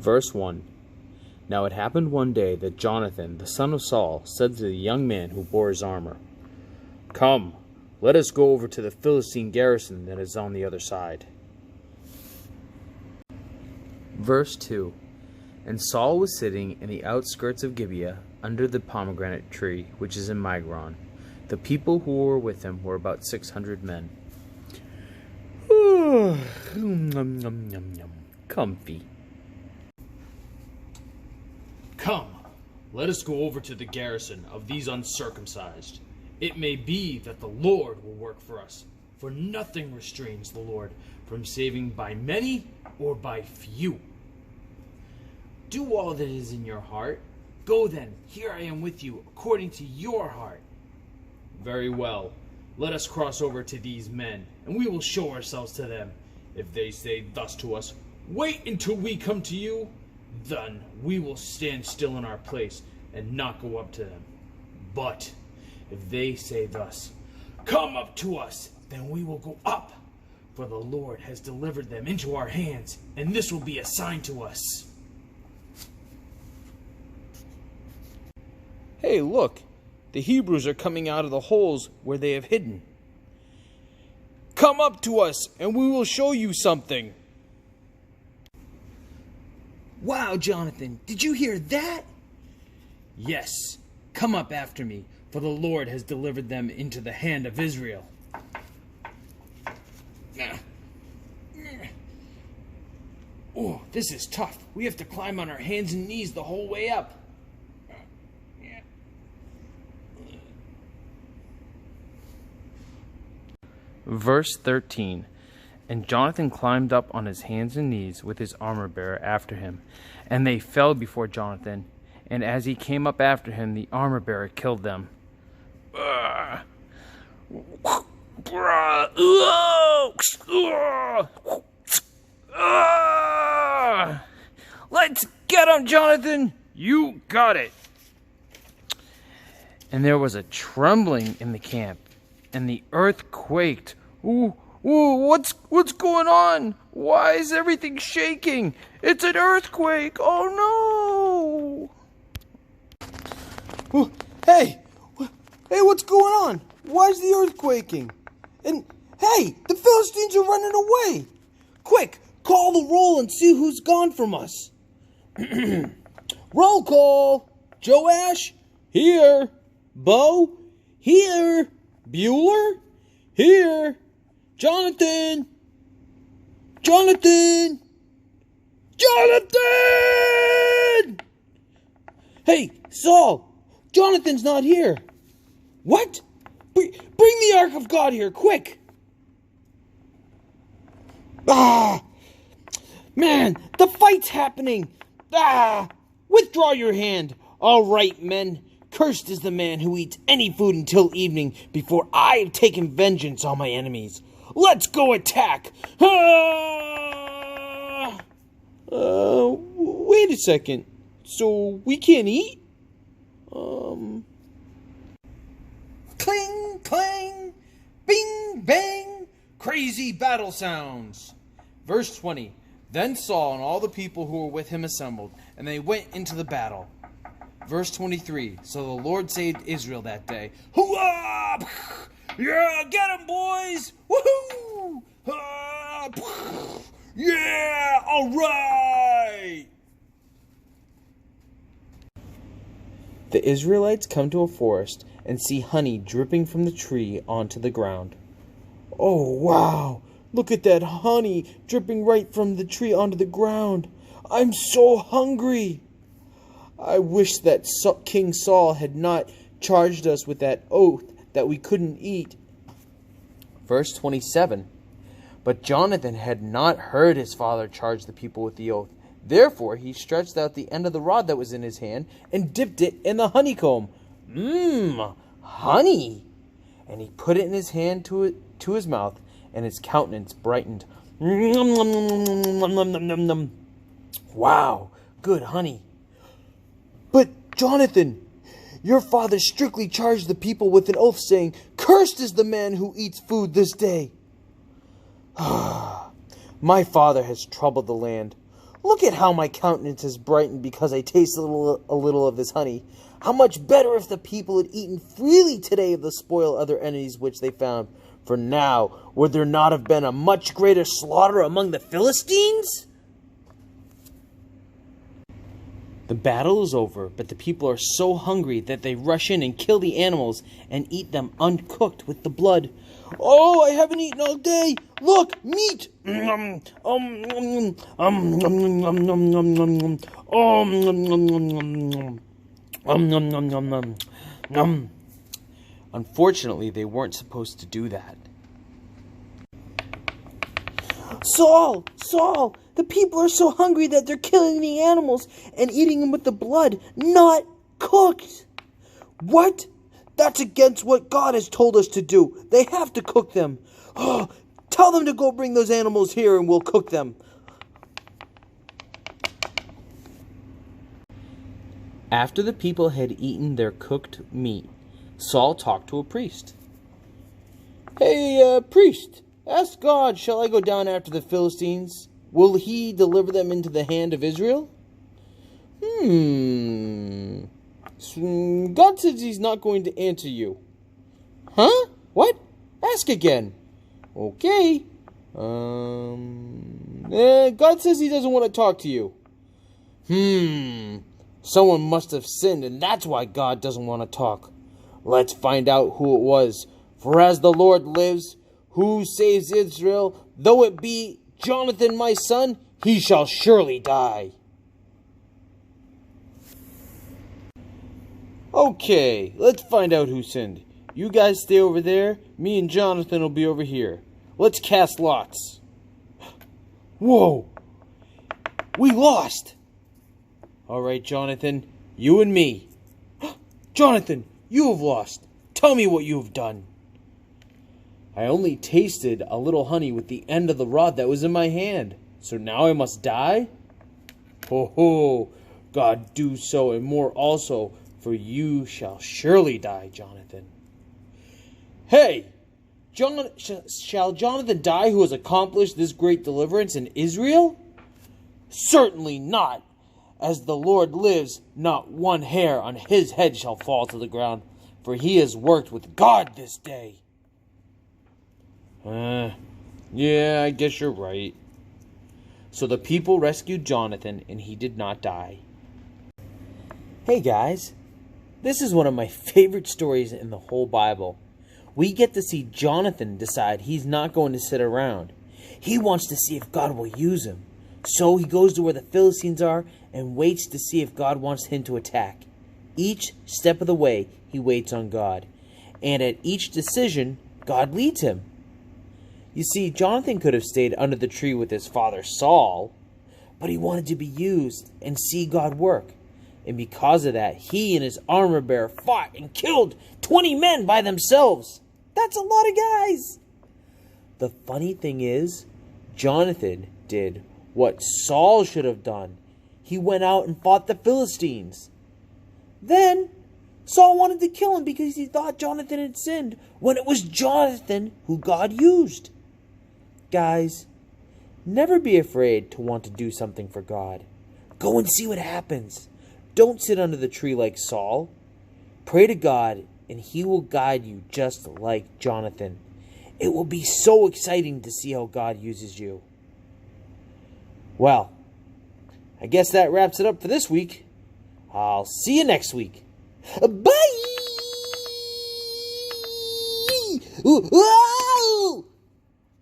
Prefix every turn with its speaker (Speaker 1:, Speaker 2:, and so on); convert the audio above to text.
Speaker 1: Verse 1. Now it happened one day that Jonathan, the son of Saul, said to the young man who bore his armor, "Come, let us go over to the Philistine garrison that is on the other side." Verse 2. And Saul was sitting in the outskirts of Gibeah, under the pomegranate tree, which is in Migron. The people who were with him were about 600 men. Comfy.
Speaker 2: Come, let us go over to the garrison of these uncircumcised. It may be that the Lord will work for us, for nothing restrains the Lord from saving by many or by few. Do all that is in your heart. Go then, here I am with you, according to your heart. Very well, let us cross over to these men, and we will show ourselves to them. If they say thus to us, "Wait until we come to you," then we will stand still in our place and not go up to them. But if they say thus, "Come up to us," then we will go up, for the Lord has delivered them into our hands, and this will be a sign to us.
Speaker 1: Hey, look! The Hebrews are coming out of the holes where they have hidden. Come up to us, and we will show you something.
Speaker 2: Wow, Jonathan, did you hear that? Yes, come up after me, for the Lord has delivered them into the hand of Israel. Oh, this is tough. We have to climb on our hands and knees the whole way up.
Speaker 1: Verse 13. And Jonathan climbed up on his hands and knees with his armor-bearer after him. And they fell before Jonathan. And as he came up after him, the armor-bearer killed them. Let's get him, Jonathan! You got it! And there was a trembling in the camp, and the earth quaked. Ooh, what's going on? Why is everything shaking? It's an earthquake! Oh
Speaker 3: no! Hey, what's going on? Why is the earth quaking? And hey, the Philistines are running away! Quick, call the roll and see who's gone from us. Roll call. Joash, here. Bo, here. Bueller, here. Jonathan! Hey, Saul! Jonathan's not here. What? Bring the Ark of God here, quick! Man, the fight's happening! Withdraw your hand. All right, men. Cursed is the man who eats any food until evening before I have taken vengeance on my enemies. Let's go attack! Wait a second. So we can't eat?
Speaker 2: Cling, clang, bing, bang, crazy battle sounds. Verse 20. Then Saul and all the people who were with him assembled, and they went into the battle. Verse 23. So the Lord saved Israel that day. Hooah! Yeah, get 'em, boys! Woohoo! Yeah, all right!
Speaker 3: The Israelites come to a forest and see honey dripping from the tree onto the ground. Oh, wow! Look at that honey dripping right from the tree onto the ground. I'm so hungry. I wish that King Saul had not charged us with that oath that we couldn't eat.
Speaker 1: Verse 27. But Jonathan had not heard his father charge the people with the oath. Therefore he stretched out the end of the rod that was in his hand and dipped it in the honeycomb. Honey! And he put it in his hand to his mouth, and his countenance brightened. Wow, good honey.
Speaker 3: But, Jonathan, your father strictly charged the people with an oath, saying, "Cursed is the man who eats food this day." My father has troubled the land. Look at how my countenance is brightened because I taste a little of this honey. How much better if the people had eaten freely today of the spoil of their enemies which they found. For now, would there not have been a much greater slaughter among the Philistines? The battle is over, but the people are so hungry that they rush in and kill the animals and eat them uncooked with the blood. Oh, I haven't eaten all day. Look, meat. Unfortunately, they weren't supposed to do that. Saul! The people are so hungry that they're killing the animals and eating them with the blood, not cooked. What? That's against what God has told us to do. They have to cook them. Oh, tell them to go bring those animals here and we'll cook them. After the people had eaten their cooked meat, Saul talked to a priest. Hey, priest, ask God, shall I go down after the Philistines? Will he deliver them into the hand of Israel? God says he's not going to answer you. Huh? What? Ask again. Okay. God says he doesn't want to talk to you. Someone must have sinned, and that's why God doesn't want to talk. Let's find out who it was. For as the Lord lives, who saves Israel, though it be Jonathan my son, he shall surely die. Okay, let's find out who sinned. You guys stay over there. Me and Jonathan will be over here. Let's cast lots. Whoa! We lost! Alright, Jonathan, you and me. Jonathan, you have lost. Tell me what you have done. I only tasted a little honey with the end of the rod that was in my hand. So now I must die? Ho ho! God do so and more also, for you shall surely die, Jonathan. Hey! Shall Jonathan die who has accomplished this great deliverance in Israel? Certainly not. As the Lord lives, not one hair on his head shall fall to the ground, for he has worked with God this day. Yeah, I guess you're right. So the people rescued Jonathan, and he did not die. Hey guys, this is one of my favorite stories in the whole Bible. We get to see Jonathan decide he's not going to sit around. He wants to see if God will use him. So he goes to where the Philistines are and waits to see if God wants him to attack. Each step of the way, he waits on God. And at each decision, God leads him. You see, Jonathan could have stayed under the tree with his father Saul, but he wanted to be used and see God work. And because of that, he and his armor bearer fought and killed 20 men by themselves. That's a lot of guys. The funny thing is, Jonathan did what Saul should have done. He went out and fought the Philistines. Then, Saul wanted to kill him because he thought Jonathan had sinned, when it was Jonathan who God used. Guys, never be afraid to want to do something for God. Go and see what happens. Don't sit under the tree like Saul. Pray to God, and he will guide you just like Jonathan. It will be so exciting to see how God uses you. Well, I guess that wraps it up for this week. I'll see you next week. Bye!